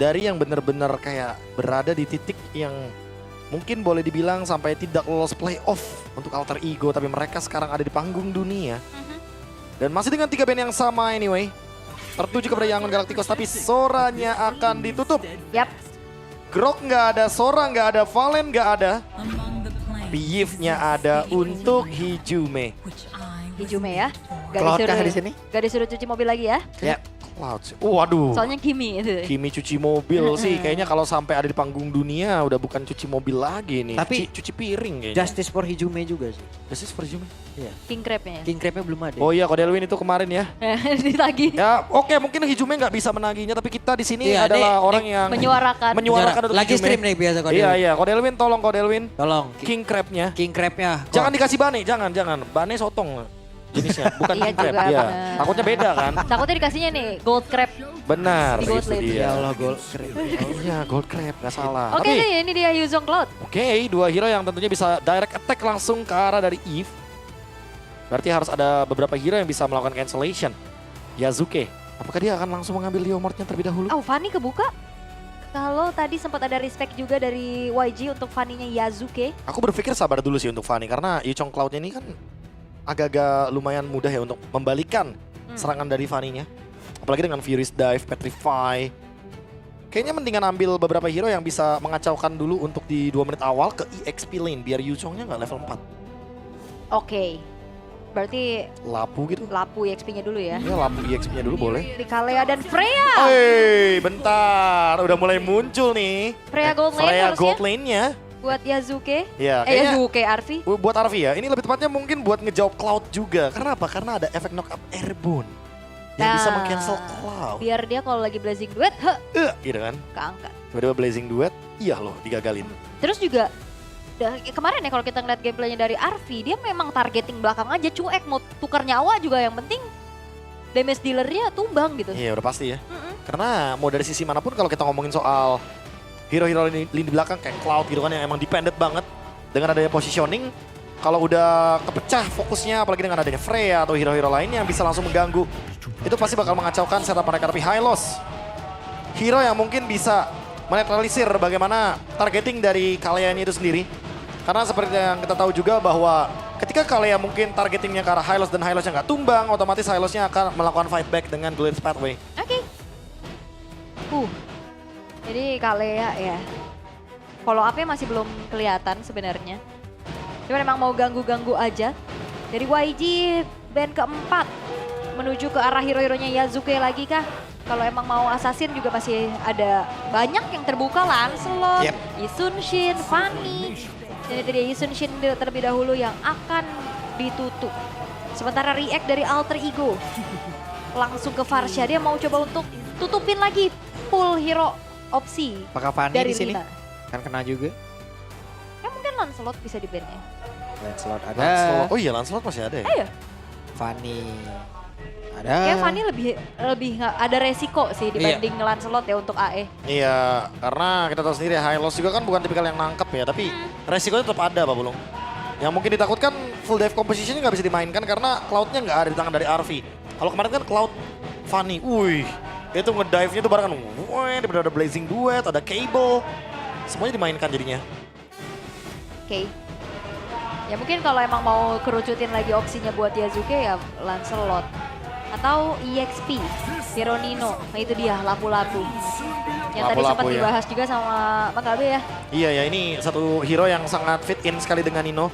dari yang benar-benar kayak berada di titik yang mungkin boleh dibilang sampai tidak lolos playoff untuk Alter Ego, tapi mereka sekarang ada di panggung dunia. Dan masih dengan 3 band yang sama anyway. Tertuju kepada Yangon Galacticos, tapi Soranya akan ditutup. Yap. Grok nggak ada, Sora nggak ada, Valen nggak ada. Tapi Yves-nya ada untuk Hijume. Hijume ya. Cloud kah di sini? Gak disuruh cuci mobil lagi ya. Ya. Cloud sih. Waduh. Soalnya Kimi itu. Kimi cuci mobil sih. Kayaknya kalau sampai ada di panggung dunia udah bukan cuci mobil lagi nih. Tapi cuci piring kayaknya. Justice for Hijume juga sih. Justice for Hijume. Iya. King Crab-nya ya. King Crab-nya belum ada. Oh iya, Kodelwin itu kemarin ya. Ditagih. Ya oke, mungkin Hijume nggak bisa menagihnya, tapi kita di sini Iya, adalah nih, orang yang Menyuarakan untuk Lagi Hijume. stream nih biasa kok. Iya, Kodelwin tolong Kodelwin. Tolong. King Crab-nya. King Crab-nya. Jangan dikasih bane, jangan. Bane sotong jenisnya, bukan Iya King Crab. juga, Iya. bener. Takutnya beda kan? Takutnya dikasihnya nih Gold Crab. Benar, Di itu Gold Lane. dia. Ya Allah, gol. Iya, Gold Crab, nggak salah. Oke Tapi, nih, ini dia Yuzong Cloud. oke, 2 hero yang tentunya bisa direct attack langsung ke arah dari Eve. Berarti harus ada beberapa hero yang bisa melakukan cancellation. Yazuke, apakah dia akan langsung mengambil Leomordnya terlebih dahulu? Oh, Fanny kebuka. Kalau tadi sempat ada respect juga dari YG untuk Fanny-nya Yazuke. Aku berpikir sabar dulu sih untuk Fanny, karena Yuchong Cloud-nya ini kan agak-agak lumayan mudah ya untuk membalikan serangan dari Fanny-nya. Apalagi dengan Furious Dive, Petrify. Kayaknya mendingan ambil beberapa hero yang bisa mengacaukan dulu untuk di 2 menit awal ke EXP lane, biar Yuchong-nya nggak level 4. Oke. Berarti Lapu gitu. lapu EXP-nya dulu ya. Ya lapu EXP-nya dulu boleh. Di Kalea dan Freya. Hei, bentar. Udah mulai muncul nih. Freya Gold Lane Freya harusnya. Gold Lane-nya. Buat Yazuke. Ya, kayaknya Yazuke, Arvi. buat Arvi ya. Ini lebih tepatnya mungkin buat ngejawab Cloud juga. Karena apa? Karena ada efek knock up Airborne. Yang bisa Nah, meng-cancel Cloud. Biar dia kalau lagi Blazing Duet, Gitu kan. keangkat. Tiba-tiba Blazing Duet, iya loh digagalin. Terus juga kemarin ya kalau kita ngeliat gameplaynya dari Arvi, dia memang targeting belakang aja, cuek, mau tukar nyawa juga yang penting damage dealernya tumbang gitu. Iya udah pasti ya. Karena mau dari sisi manapun kalau kita ngomongin soal hero-hero lini belakang kayak Cloud gitu kan yang emang dependent banget dengan adanya positioning. Kalau udah kepecah fokusnya apalagi dengan adanya Freya atau hero-hero lainnya yang bisa langsung mengganggu. Itu pasti bakal mengacaukan setup mereka. Tapi Hylos, hero yang mungkin bisa menetralisir bagaimana targeting dari Kalea ini itu sendiri. Karena seperti yang kita tahu juga bahwa ketika Kalea mungkin targetingnya ke arah Hylos dan Hylosnya nggak tumbang, otomatis Hylosnya akan melakukan fight back dengan Glitch Pathway. Oke. Jadi Kalea ya. Follow up-nya masih belum kelihatan sebenarnya. Cuma memang mau ganggu-ganggu aja. Dari YG band keempat menuju ke arah hero-heronya Yazuke lagi kah? Kalau emang mau assassin juga masih ada banyak yang terbuka, Lancelot, Yep. Isunshin, Fanny. Dan itu dia Isunshin terlebih dahulu yang akan ditutup. Sementara react dari Alter Ego langsung ke Farsha, dia mau coba untuk tutupin lagi full hero opsi Apakah Fanny dari di sini? Lina. Kan kena juga. Ya mungkin Lancelot bisa di bandnya. Lancelot ada. Lancelot. Oh iya Lancelot masih ada ya? Ayo. Fanny ada. Kayak Fanny lebih nggak ada resiko sih dibanding Lancelot ya untuk AE. Iya, karena kita tahu sendiri Hylos juga kan bukan tipikal yang nangkep ya, tapi resikonya tetap ada Pak Bulung. Yang mungkin ditakutkan full dive compositionnya nggak bisa dimainkan karena Cloud-nya nggak ada di tangan dari Arvi. Kalau kemarin kan Cloud, Fanny, wih, itu ngedive-nya tuh barengan, wih, ada Blazing Duet, ada Cable, semuanya dimainkan jadinya. Oke. Ya mungkin kalau emang mau kerucutin lagi opsinya buat Yazuke ya Lancelot. Atau EXP, Hero Nino. Nah itu dia, lapu-lapu. Yang tadi sempat Lapu-lapu ya. dibahas juga sama Bang Gabe ya. Iya ya, ini satu hero yang sangat fit in sekali dengan Nino.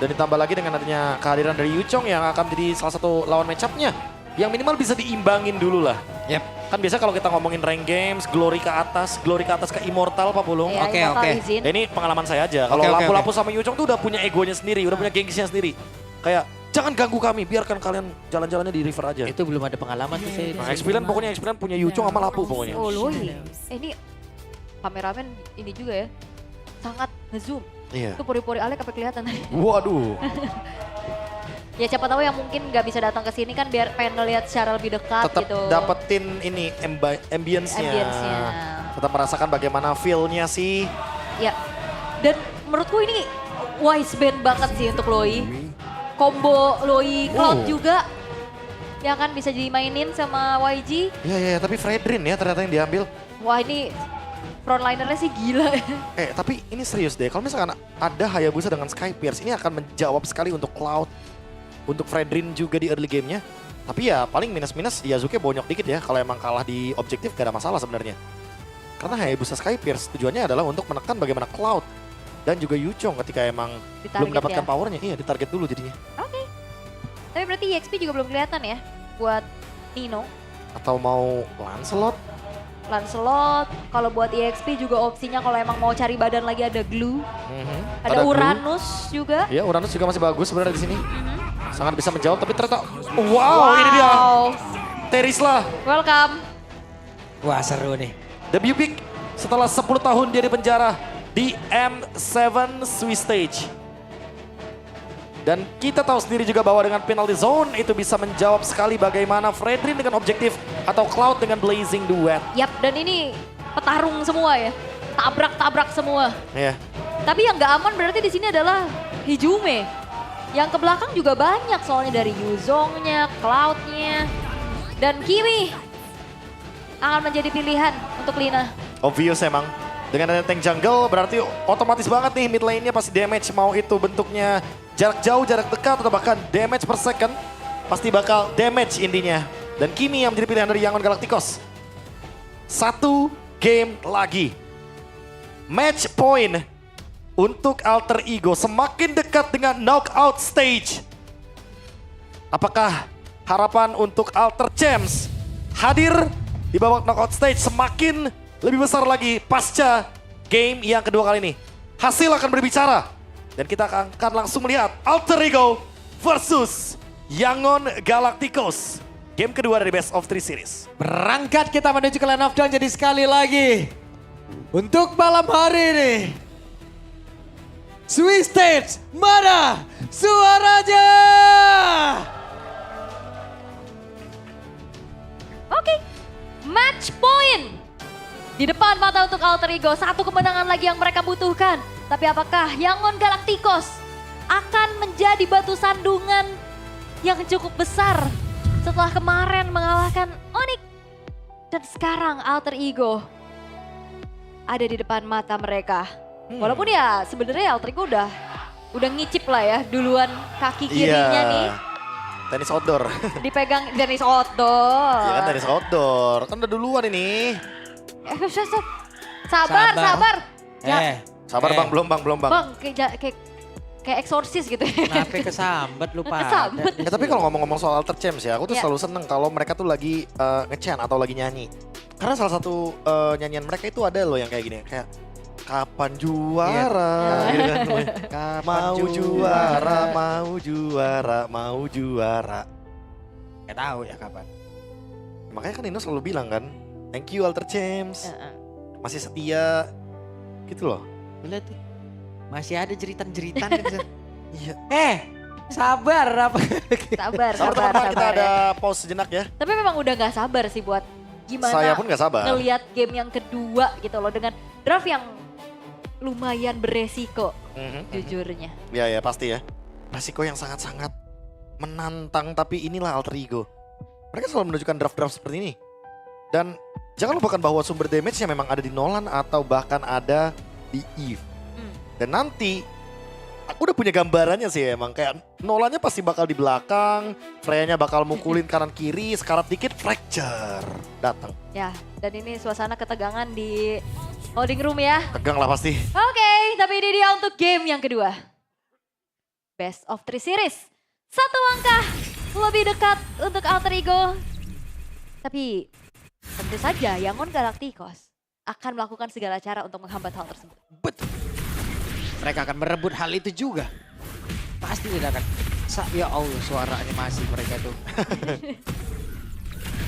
Dan ditambah lagi dengan adanya kehadiran dari Yuchong yang akan menjadi salah satu lawan match-up-nya. Yang minimal bisa diimbangin dulu lah. Yep. Kan biasa kalau kita ngomongin rank games, glory ke atas ke immortal Pak Pulung. Ya, Oke, Immortal oke. izin. Ini pengalaman saya aja. Kalau Oke, oke, lapu-lapu sama Yuchong tuh udah punya egonya sendiri, udah punya gengsnya sendiri. Kayak jangan ganggu kami, biarkan kalian jalan-jalannya di river aja. Itu belum ada pengalaman tuh saya. Nah, pokoknya Experience punya Yuchong sama Lapu pokoknya. Oh Loi. Ini kameramen ini juga ya. Sangat ngezoom. Iya. Itu pori-pori Alek apa kelihatan tadi. Waduh. Ya siapa tahu yang mungkin nggak bisa datang ke sini kan biar pengen ngeliat secara lebih dekat Tetap gitu. dapetin ini ambience-nya. Ambience-nya. Tetap merasakan bagaimana feel-nya sih. Ya. Dan menurutku ini wise band banget sih untuk Loi. Combo Loi Cloud Wow. juga. Yang kan bisa dimainin sama YG. Iya, tapi Fredrin ya ternyata yang diambil. Wah ini frontlinernya sih gila ya. Tapi ini serius deh, kalau misalkan ada Hayabusa dengan Sky Pierce, ini akan menjawab sekali untuk Cloud, untuk Fredrin juga di early gamenya. Tapi ya paling minus-minus Yazuki bonyok dikit ya, kalau emang kalah di objektif gak ada masalah sebenarnya. Karena Hayabusa Sky Pierce tujuannya adalah untuk menekan bagaimana Cloud dan juga Yuchong ketika emang Ditarget belum mendapatkan ya. powernya. Iya, ditarget dulu jadinya. Oke. Tapi berarti EXP juga belum kelihatan ya buat Nino. Atau mau Lancelot? Lancelot, kalau buat EXP juga opsinya kalau emang mau cari badan lagi ada Glue. Ada Glue. Uranus juga. Iya, Uranus juga masih bagus sebenarnya di sini. Mhm. Sangat bisa menjawab, tapi ternyata wow, ini dia. Terisla, Welcome. Wah seru nih. debut pick setelah 10 tahun dia di penjara di M7 Swiss Stage. Dan kita tahu sendiri juga bahwa dengan penalty zone itu bisa menjawab sekali bagaimana Fredrin dengan objektif atau Cloud dengan Blazing Duet. Yap, dan ini petarung semua ya. Tabrak-tabrak semua. Ya, Tapi yang nggak aman berarti di sini adalah Hijume. Yang ke belakang juga banyak soalnya dari Yuzongnya, Cloudnya, dan Kiwi akan menjadi pilihan untuk Lina. obvious emang. Dengan ada tank jungle berarti otomatis banget nih mid lane-nya pasti damage, mau itu bentuknya jarak jauh, jarak dekat atau bahkan damage per second. Pasti bakal damage intinya. Dan Kimi yang menjadi pilihan dari Yangon Galacticos. 1 game lagi. Match point untuk Alter Ego semakin dekat dengan knockout stage. Apakah harapan untuk Alter Champs hadir di babak knockout stage semakin lebih besar lagi pasca game yang kedua kali ini? Hasil akan berbicara dan kita akan langsung melihat Alter Ego versus Yangon Galacticos. Game kedua dari Best of 3 Series. Berangkat kita menuju ke line of down jadi sekali lagi. Untuk malam hari ini. Swiss Stage, mana suaranya? Oke, match point. Di depan mata untuk Alter Ego, satu kemenangan lagi yang mereka butuhkan. Tapi apakah Yangon Galacticos akan menjadi batu sandungan yang cukup besar setelah kemarin mengalahkan Onyx? Dan sekarang Alter Ego ada di depan mata mereka. Walaupun ya sebenarnya Alter Ego udah ngicip lah ya duluan kaki kirinya nih. Tenis outdoor. Dipegang Dennis Outdoor. Iya kan tenis outdoor. Kan udah duluan ini. Sabar. Sabar bang, belum bang. Bang, kayak eksorsis gitu ya. Kenapa kesambet lupa? Kesambet. Tapi kalau ngomong-ngomong soal Alter Champs ya, aku tuh Iya. selalu seneng kalau mereka tuh lagi nge-chant atau lagi nyanyi. Karena salah satu nyanyian mereka itu ada loh yang kayak gini, kayak kapan juara, gitu kan. Mau juara. Gak tahu ya kapan. Makanya kan Nino selalu bilang kan, thank you Alter Champs, masih setia, gitu loh. Lihat tuh. Masih ada jeritan-jeritan. Iya. Sabar apa? Sabar Teman-teman kita ya. ada pause sejenak ya. Tapi memang udah gak sabar sih buat gimana Saya pun gak sabar. ngelihat game yang kedua gitu loh. Dengan draft yang lumayan beresiko jujurnya. Ya pasti ya. Resiko yang sangat-sangat menantang, tapi inilah Alter Ego. Mereka selalu menunjukkan draft-draft seperti ini. Dan jangan lupakan bahwa sumber damage-nya memang ada di Nolan atau bahkan ada di Eve. Dan nanti aku udah punya gambarannya sih emang, kayak Nolannya pasti bakal di belakang, Freya-nya bakal mukulin kanan kiri, sekarat dikit fracture datang. Ya, dan ini suasana ketegangan di holding room ya. Tegang lah pasti. Oke, tapi ini dia untuk game yang kedua. Best of 3 series. Satu langkah lebih dekat untuk Alter Ego. Tapi tentu saja Yangon Galacticos akan melakukan segala cara untuk menghambat hal tersebut. Betul. Mereka akan merebut hal itu juga. Pasti tidak akan. Ya Allah suaranya masih mereka tuh.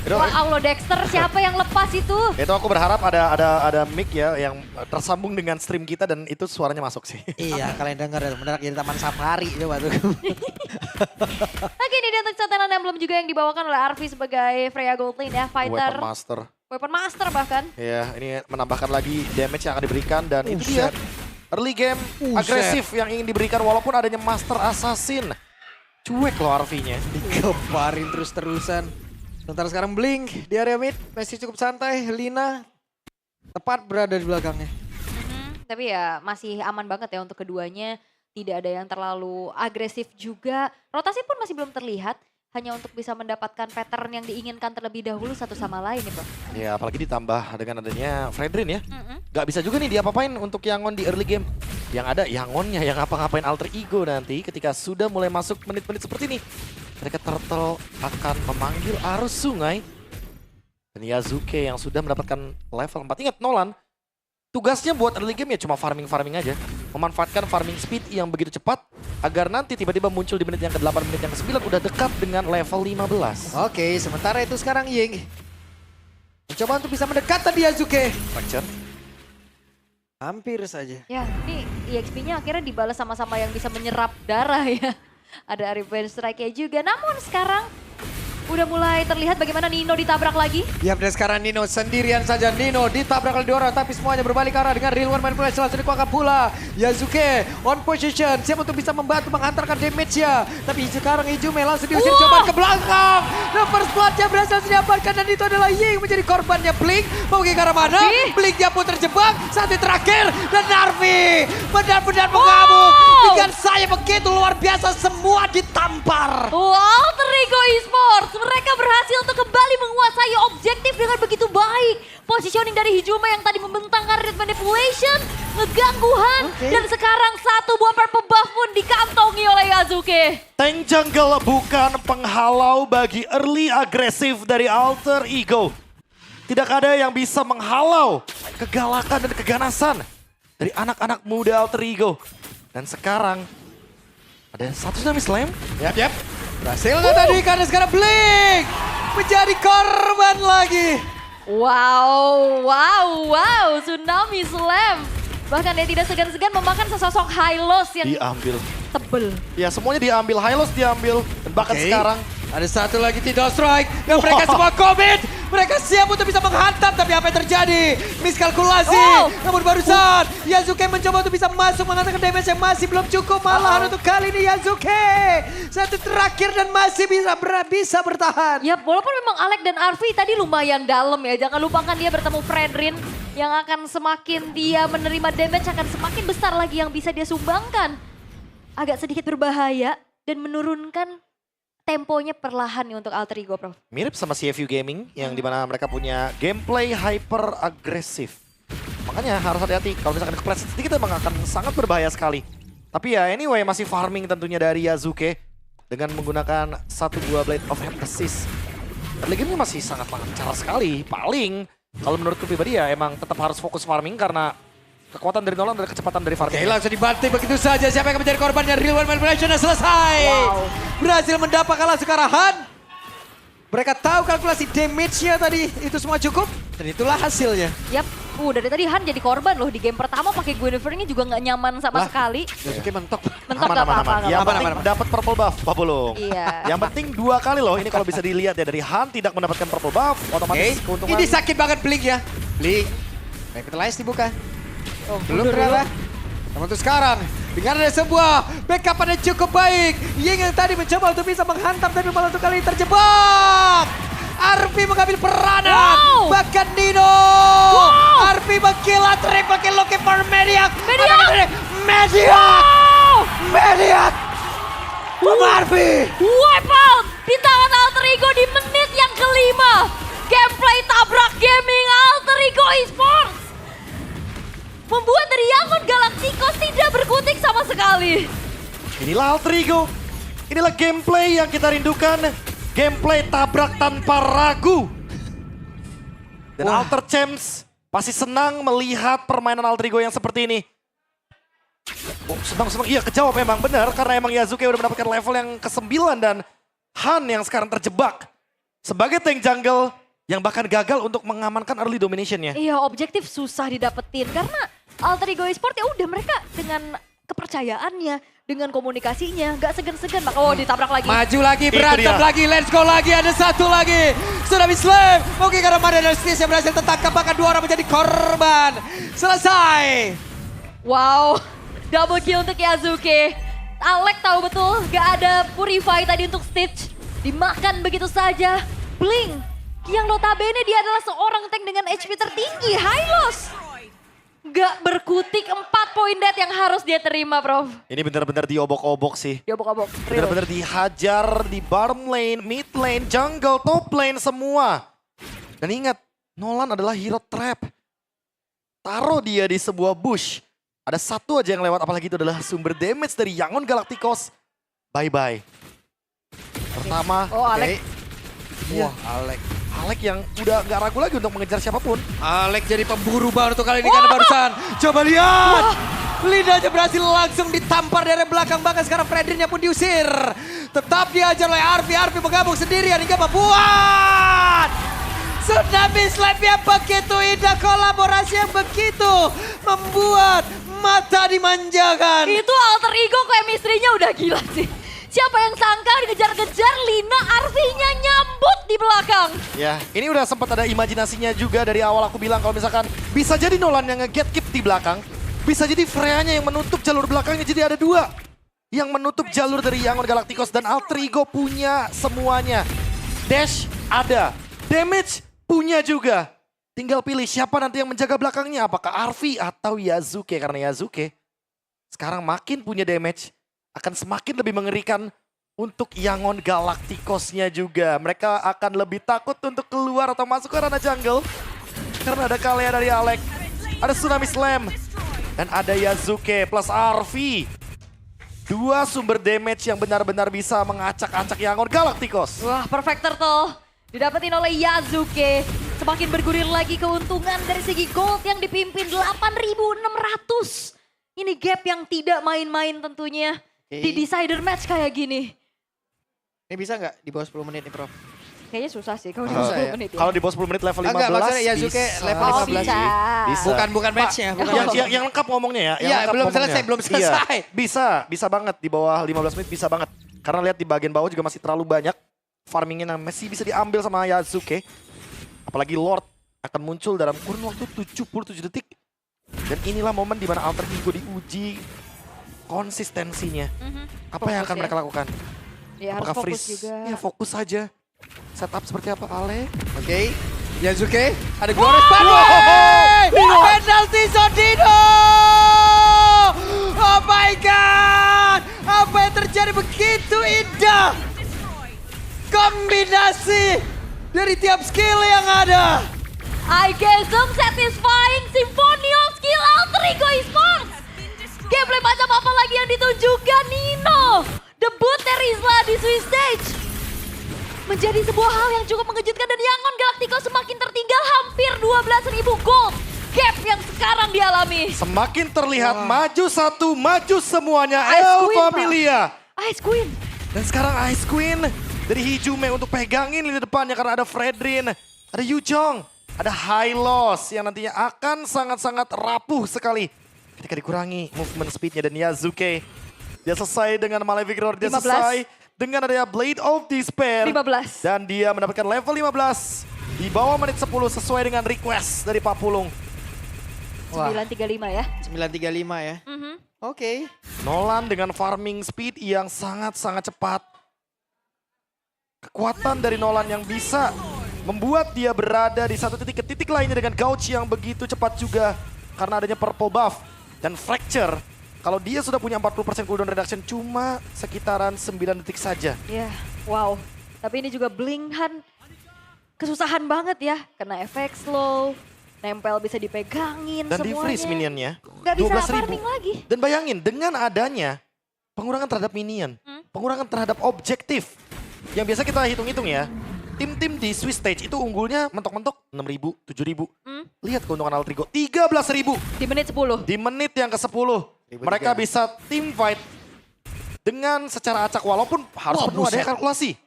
Wah Allah Dexter, siapa yang lepas itu? Itu aku berharap ada mic ya yang tersambung dengan stream kita dan itu suaranya masuk sih. Iya kalian dengar ya benar jadi taman safari coba tuh. Oke, ini dia untuk Satanan Emblem juga yang dibawakan oleh Arvi sebagai Freya Goldlane ya, fighter. Weapon Master. Weapon Master bahkan. Ya, ini menambahkan lagi damage yang akan diberikan dan itu dia. Buset. Early game agresif yang ingin diberikan walaupun adanya Master Assassin. Cuek loh RV-nya. Dikeparin terus-terusan. Sementara sekarang Blink di area mid masih cukup santai. Lina tepat berada di belakangnya. Tapi ya masih aman banget ya untuk keduanya. Tidak ada yang terlalu agresif juga. Rotasi pun masih belum terlihat. Hanya untuk bisa mendapatkan pattern yang diinginkan terlebih dahulu satu sama lain nih bro. Ya apalagi ditambah dengan adanya Fredrin ya. Gak bisa juga nih diapa-apain untuk Yangon di early game. Yang ada Yangonnya yang ngapa-ngapain alter ego nanti ketika sudah mulai masuk menit-menit seperti ini. Ketika Turtle akan memanggil arus sungai. Dan Yazuke yang sudah mendapatkan level 4. Ingat Nolan, tugasnya buat early game ya cuma farming-farming aja. Memanfaatkan farming speed yang begitu cepat agar nanti tiba-tiba muncul di menit yang ke-8, menit yang ke-9 udah dekat dengan level 15. Oke, sementara itu sekarang Ying mencoba untuk bisa mendekat tadi Yazuke. Fracture. Hampir saja. Ya ini EXP-nya akhirnya dibalas sama-sama yang bisa menyerap darah ya. Ada revenge strike-nya juga. Namun sekarang udah mulai terlihat bagaimana Nino ditabrak lagi. Ya, dan sekarang Nino sendirian saja. Nino ditabrak oleh 2 orang, tapi semuanya berbalik arah dengan real one manipulation. Langsung dikuangkan pula. Yazuke on position, siap untuk bisa membantu menghantarkan damage-nya. Tapi sekarang Ijume langsung diusir coba ke belakang. The first blood-nya berhasil didapatkan dan itu adalah Ying menjadi korbannya Blink. Mau ke arah mana? Blink-nya pun terjebak. Saat terakhir dan Narvi benar-benar mengamuk. Dengan saya begitu luar biasa, semua ditampar. Wow, Terigo Esports. Mereka berhasil untuk kembali menguasai objektif dengan begitu baik. Positioning dari Hijuma yang tadi membentangkan red manipulation, ngeganggu Han. Dan sekarang satu buah purple buff pun dikantongi oleh Yazuke. Tank jungle bukan penghalau bagi early agresif dari alter ego. Tidak ada yang bisa menghalau kegalakan dan keganasan dari anak-anak muda alter ego. Dan sekarang ada satu tsunami slam. Yap. Berhasilnya tadi karena sekarang Blink menjadi korban lagi. Wow, Tsunami Slam. Bahkan dia tidak segan-segan memakan sesosok Hylos yang Diambil. tebel. Ya semuanya diambil, Hylos diambil. Dan bahkan sekarang Ada satu lagi Tidal Strike yang mereka semua komit. Mereka siap untuk bisa menghantam, tapi apa yang terjadi? Miskalkulasi. Namun barusan Yazuke mencoba untuk bisa masuk menghantarkan damage yang masih belum cukup. Malahan untuk kali ini Yazuke satu terakhir dan masih bisa bertahan. Ya walaupun memang Alec dan Arvi tadi lumayan dalam ya. Jangan lupakan dia bertemu Fredrin yang akan semakin dia menerima damage akan semakin besar lagi yang bisa dia sumbangkan. Agak sedikit berbahaya dan menurunkan temponya perlahan nih untuk alter ego, Prof. mirip sama CFU Gaming yang dimana mereka punya gameplay hyper agresif. Makanya harus hati-hati kalau misalkan kepleset sedikit emang akan sangat berbahaya sekali. Tapi ya anyway masih farming tentunya dari Yazuke dengan menggunakan satu buah Blade of Emphasis. Early game-nya masih sangat lancar sekali. Paling kalau menurutku pribadi ya emang tetap harus fokus farming karena kekuatan dari Nolan dan kecepatan dari farming. Oke, langsung dibanting begitu saja. Siapa yang akan menjadi korbannya? Real One Manipulation selesai. Berhasil mendapatkan langsung ke arah Han. Mereka tahu kalkulasi damage-nya tadi itu semua cukup. Dan itulah hasilnya. Yap, dari tadi Han jadi korban loh di game pertama pakai Guinevere-nya juga nggak nyaman sama sekali. Yazuke mentok. Mentok gak apa-apa. Yang penting dapat purple buff, Babulung. Iya. Yang penting 2 kali loh. Ini kalau bisa dilihat ya dari Han tidak mendapatkan purple buff, otomatis keuntungan. Ini sakit banget Blink ya. Blink. Capitalize dibuka. Belum ternyata. Namun untuk sekarang, dengan ada sebuah backup yang cukup baik. Ying yang tadi mencoba untuk bisa menghantam, tapi malah untuk kali ini terjebak. Arvi mengambil peranan. Bahkan Nino. Arvi mengkilat, triple kill looking for Mediac. Mediac. Arvi. Wipe out di tangan alter ego di menit yang kelima. Gameplay tabrak gaming alter ego esports. Membuat dari Yangon Galacticos tidak berkutik sama sekali. Inilah alter ego. Inilah gameplay yang kita rindukan. Gameplay tabrak tanpa ragu. Dan Alter Champs pasti senang melihat permainan alter ego yang seperti ini. Oh, senang-senang. Iya, kejawab memang benar. Karena emang Yazuke udah mendapatkan level yang ke-9 dan Han yang sekarang terjebak. Sebagai tank jungle yang bahkan gagal untuk mengamankan early domination-nya. Iya, objektif susah didapetin karena alter ego esports ya udah mereka dengan kepercayaannya, dengan komunikasinya, nggak segan-segan. Ditabrak lagi. Maju lagi, berantem lagi, let's go lagi, ada satu lagi. Tsunami Slam, mungkin karena Mada dan Stis yang berhasil tertangkap, bahkan 2 orang menjadi korban. Selesai. Wow, double kill untuk Yazuke. Alec tahu betul gak ada Purify tadi untuk Stitch. Dimakan begitu saja. Blink Yang notabene dia adalah seorang tank dengan HP tertinggi, Hylos. Gak berkutik 4 poin dead yang harus dia terima, Prof. Ini benar-benar diobok-obok sih. Diobok-obok. Benar-benar dihajar di bottom lane, mid lane, jungle, top lane semua. Dan ingat, Nolan adalah hero trap. Taruh dia di sebuah bush. Ada satu aja yang lewat, apalagi itu adalah sumber damage dari Yangon Galacticos. Bye-bye. Pertama, Oh, Alek. Iya. Wah, Alek. Alek yang udah gak ragu lagi untuk mengejar siapapun. Alek jadi pemburu baru tuh kali ini karena barusan. Coba lihat. Lidahnya berhasil langsung ditampar dari belakang, bahkan sekarang Fredrinnya pun diusir. Tetap diajar oleh Arfi. Arfi bergabung sendirian hingga membuat tsunami slap yang begitu indah, kolaborasi yang begitu membuat mata dimanjakan. Itu alter ego chemistry-nya udah gila sih. Siapa yang sangka dikejar-kejar Lina, Arfinya nyambut di belakang. Ya, ini udah sempat ada imajinasinya juga dari awal aku bilang kalau misalkan bisa jadi Nolan yang nge-gatekeep di belakang. Bisa jadi Freya-nya yang menutup jalur belakangnya, jadi ada dua. Yang menutup jalur dari Yangon Galacticos dan alter ego punya semuanya. Dash ada, damage punya juga. Tinggal pilih siapa nanti yang menjaga belakangnya. Apakah Arfi atau Yazuke. Karena Yazuke sekarang makin punya damage. Akan semakin lebih mengerikan untuk Yangon Galacticos-nya juga. Mereka akan lebih takut untuk keluar atau masuk ke ranah jungle. Karena ada Kalea dari Alek. Ada Tsunami Slam. Dan ada Yazuke plus Arfi. Dua sumber damage yang benar-benar bisa mengacak-acak Yangon Galacticos. Wah, perfect turtle. Didapetin oleh Yazuke. Semakin bergulir lagi keuntungan dari segi gold yang dipimpin 8.600. Ini gap yang tidak main-main tentunya. Di decider match kayak gini. Ini bisa nggak di bawah 10 menit nih, Prof? Kayaknya susah sih kalau di Susah 10 ya? menit ya. Kalau di bawah 10 menit level 15 Enggak, maksudnya Yazuke bisa. level Oh, 15 bisa. Bisa. Bukan matchnya. Bukan Yang, matchnya. yang lengkap ngomongnya ya. yang Iya, lengkap belum ngomongnya. selesai, belum selesai. Iya, bisa banget di bawah 15 menit bisa banget. Karena lihat di bagian bawah juga masih terlalu banyak farmingnya yang masih bisa diambil sama Yazuke. Apalagi Lord akan muncul dalam kurun waktu 77 detik. Dan inilah momen di mana alter ego diuji konsistensinya. Apa yang Fokus akan ya. mereka lakukan? Ya harus Apakah fokus freeze? juga. Ya fokus saja. Setup seperti apa Ale? Oke. Yazuke, ada Glorious Pathway! Penalty Zodino! Oh my God! Apa yang terjadi begitu indah? Kombinasi dari tiap skill yang ada. iGasm satisfying symphony of skill alter ego esports. Gameplay macam apa lagi yang ditunjukkan Nino? Debut Terizla di Swiss Stage. Menjadi sebuah hal yang cukup mengejutkan dan Yangon Galacticos semakin tertinggal hampir 12.000 gold. Gap yang sekarang dialami. Semakin terlihat maju satu, maju semuanya. Ice El Queen, Pak. Familia. Ice Queen. Dan sekarang Ice Queen dari Hijume untuk pegangin lini depannya karena ada Fredrin, ada Yujong, ada Hylos yang nantinya akan sangat-sangat rapuh sekali ketika dikurangi movement speednya. Dan Yazuke dia selesai dengan Malefic Roar, dia 15. selesai dengan adanya Blade of Despair. 15. Dan dia mendapatkan level 15 di bawah menit 10 sesuai dengan request dari Pak Pulung. Wah. 935 ya. 935 ya. Oke. Nolan dengan farming speed yang sangat-sangat cepat. Kekuatan dari Nolan yang bisa membuat dia berada di satu titik ke titik lainnya dengan gouge yang begitu cepat juga. Karena adanya purple buff dan fracture. Kalau dia sudah punya 40% cooldown reduction cuma sekitaran 9 detik saja. Ya, wow. Tapi ini juga Blinkhan kesusahan banget ya. Kena efek slow, nempel bisa dipegangin Dan semuanya. di-freeze minionnya. Gak bisa 12.000. farming lagi. Dan bayangin dengan adanya pengurangan terhadap minion, pengurangan terhadap objektif. Yang biasa kita hitung-hitung ya. Tim-tim di Swiss Stage itu unggulnya mentok-mentok 6.000, 7.000. Lihat keuntungan alter ego 13.000 Di menit 10. di menit yang ke-10. Mereka bisa team fight dengan secara acak walaupun harus penuh adanya kalkulasi.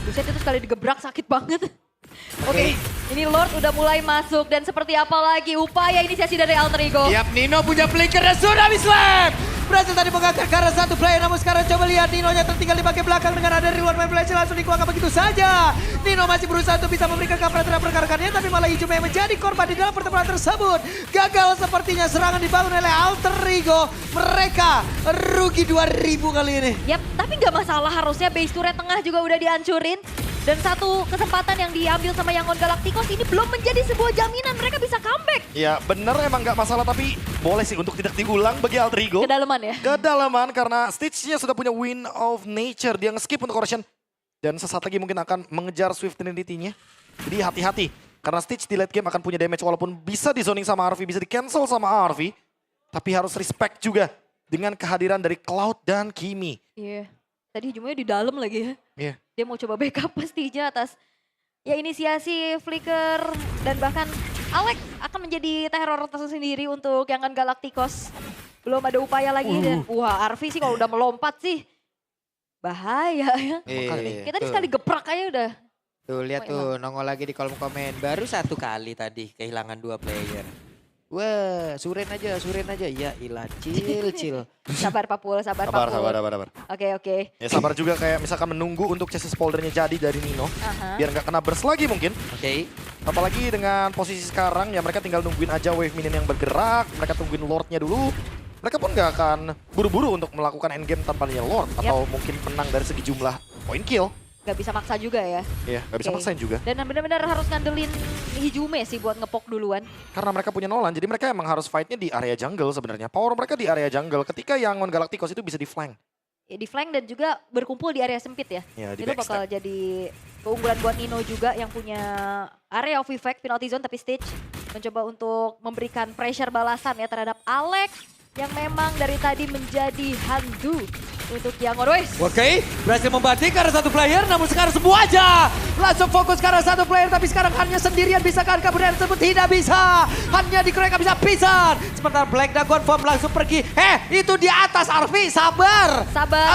Buset itu sekali digebrak sakit banget. Oke, ini Lord udah mulai masuk dan seperti apa lagi upaya inisiasi dari alter ego. Yap, Nino punya flicker dan Tsunami Slam. Berhasil tadi mengangkat karena satu player, namun sekarang coba lihat Nino-nya tertinggal di bagian belakang dengan ada Real One Manipulation langsung dikeluarkan begitu saja. Nino masih berusaha untuk bisa memberikan cover terhadap rekan-rekannya, tapi malah Hijume yang menjadi korban di dalam pertempuran tersebut. Gagal sepertinya serangan dibangun oleh alter ego. Mereka rugi 2.000 kali ini. Yap, tapi nggak masalah harusnya base turret tengah juga udah dihancurin. Dan satu kesempatan yang diambil sama Yangon Galacticos ini belum menjadi sebuah jaminan mereka bisa comeback. Ya bener emang nggak masalah, tapi boleh sih untuk tidak diulang bagi Alter Ego. Kedalaman ya. Kedalaman karena Stitch-nya sudah punya Wind of Nature. Dia nge-skip untuk Corrosion. Dan sesaat lagi mungkin akan mengejar Swift Trinity-nya. Jadi hati-hati. Karena Stitch di late game akan punya damage walaupun bisa di zoning sama Arvi, bisa di cancel sama Arvi. Tapi harus respect juga dengan kehadiran dari Cloud dan Kimi. Iya. Tadi hujungnya di dalam lagi ya. Iya. Dia mau coba backup pastinya atas ya inisiasi Flicker dan bahkan Alex akan menjadi teror tersendiri untuk Yangon Galacticos. Belum ada upaya lagi dan wah Arvi sih kalau udah melompat sih bahaya ya. Kita tadi sekali geprak aja udah. Tuh lihat tuh nongol lagi di kolom komen. Baru 1 kali tadi kehilangan 2 player. Wah, suren aja. Ya ilah, chill. Sabar Papul, sabar. Sabar. Oke. Ya sabar juga kayak misalkan menunggu untuk chassis poldernya jadi dari Nino. Biar nggak kena burst lagi mungkin. Oke. Apalagi dengan posisi sekarang ya mereka tinggal nungguin aja wave minion yang bergerak. Mereka tungguin Lordnya dulu. Mereka pun nggak akan buru-buru untuk melakukan endgame tanpa adanya Lord. Atau mungkin menang dari segi jumlah point kill. Gak bisa maksa juga ya. Iya, nggak bisa maksain juga. Dan benar-benar harus ngandelin Hijume sih buat ngepok duluan. Karena mereka punya Nolan, jadi mereka emang harus fight-nya di area jungle sebenarnya. Power mereka di area jungle ketika Yangon Galacticos itu bisa di flank. Ya, di flank dan juga berkumpul di area sempit ya. Ya, di Itu bakal backstab. jadi keunggulan buat Nino juga yang punya area of effect penalty zone, tapi Stitch mencoba untuk memberikan pressure balasan ya terhadap Alex yang memang dari tadi menjadi hantu untuk Yangon. Oke, berhasil membanting ke arah 1 player, namun sekarang semua aja langsung fokus ke arah 1 player, tapi sekarang hanya sendirian bisakah kabur tersebut? Tidak bisa, hanya dikeroyok bisa pisan. Sementara Black Dragon Form langsung pergi. Itu di atas Arvi, sabar.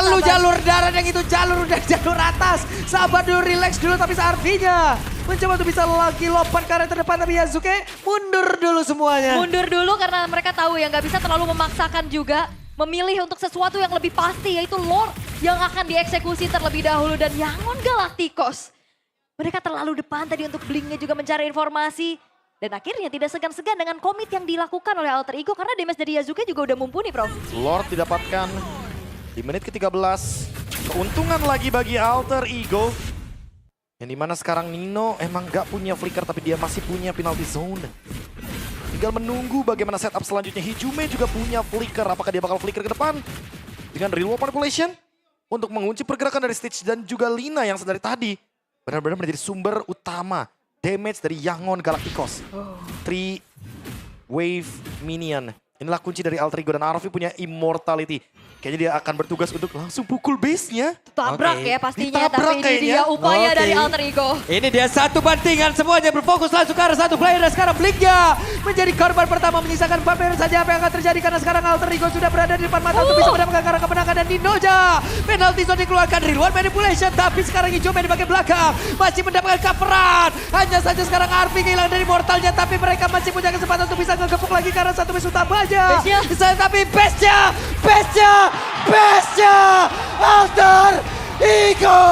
Lu jalur darat yang itu jalur atas. Sabar dulu, relax dulu, tapi Arvinya mencoba untuk bisa lagi lompat ke arah terdepan, tapi Yasuke mundur dulu semuanya. Mundur dulu karena mereka tahu ya nggak bisa terlalu memaksakan juga. Memilih untuk sesuatu yang lebih pasti yaitu Lord yang akan dieksekusi terlebih dahulu dan Yangon Galacticos. Mereka terlalu depan tadi untuk Blinknya juga mencari informasi. Dan akhirnya tidak segan-segan dengan komit yang dilakukan oleh Alter Ego karena damage dari Yasuke juga udah mumpuni, Prof. Lord didapatkan di menit ke-13. Keuntungan lagi bagi Alter Ego. Yang dimana sekarang Nino emang gak punya flicker tapi dia masih punya penalty zone. Tinggal menunggu bagaimana setup selanjutnya. Hijume juga punya flicker. Apakah dia bakal flicker ke depan? Dengan real world manipulation. Untuk mengunci pergerakan dari Stitch dan juga Lina yang sedari tadi. Benar-benar menjadi sumber utama damage dari Yangon Galacticos. 3 wave minion. Inilah kunci dari Alter Ego dan Arvi punya immortality. Kayaknya dia akan bertugas untuk langsung pukul base-nya. Tabrak ya pastinya, Ditabrak tapi ini dia kayaknya. upaya dari Alter Ego. Ini dia 1 bantingan, semuanya berfokus langsung ke arah 1 player dan sekarang Blinknya menjadi korban pertama menyisakan 4 player saja. Apa yang akan terjadi karena sekarang Alter Ego sudah berada di depan mata untuk bisa mendapatkan arah kemenangan dan Ninoja. Penalty zone dikeluarkan, real manipulation, tapi sekarang Hijume di bagian belakang masih mendapatkan coveran. Hanya saja sekarang Arvi kehilangan dari mortalnya, tapi mereka masih punya kesempatan untuk bisa ngegepuk lagi karena 1 base utamanya. Tapi base-nya Alter Ego.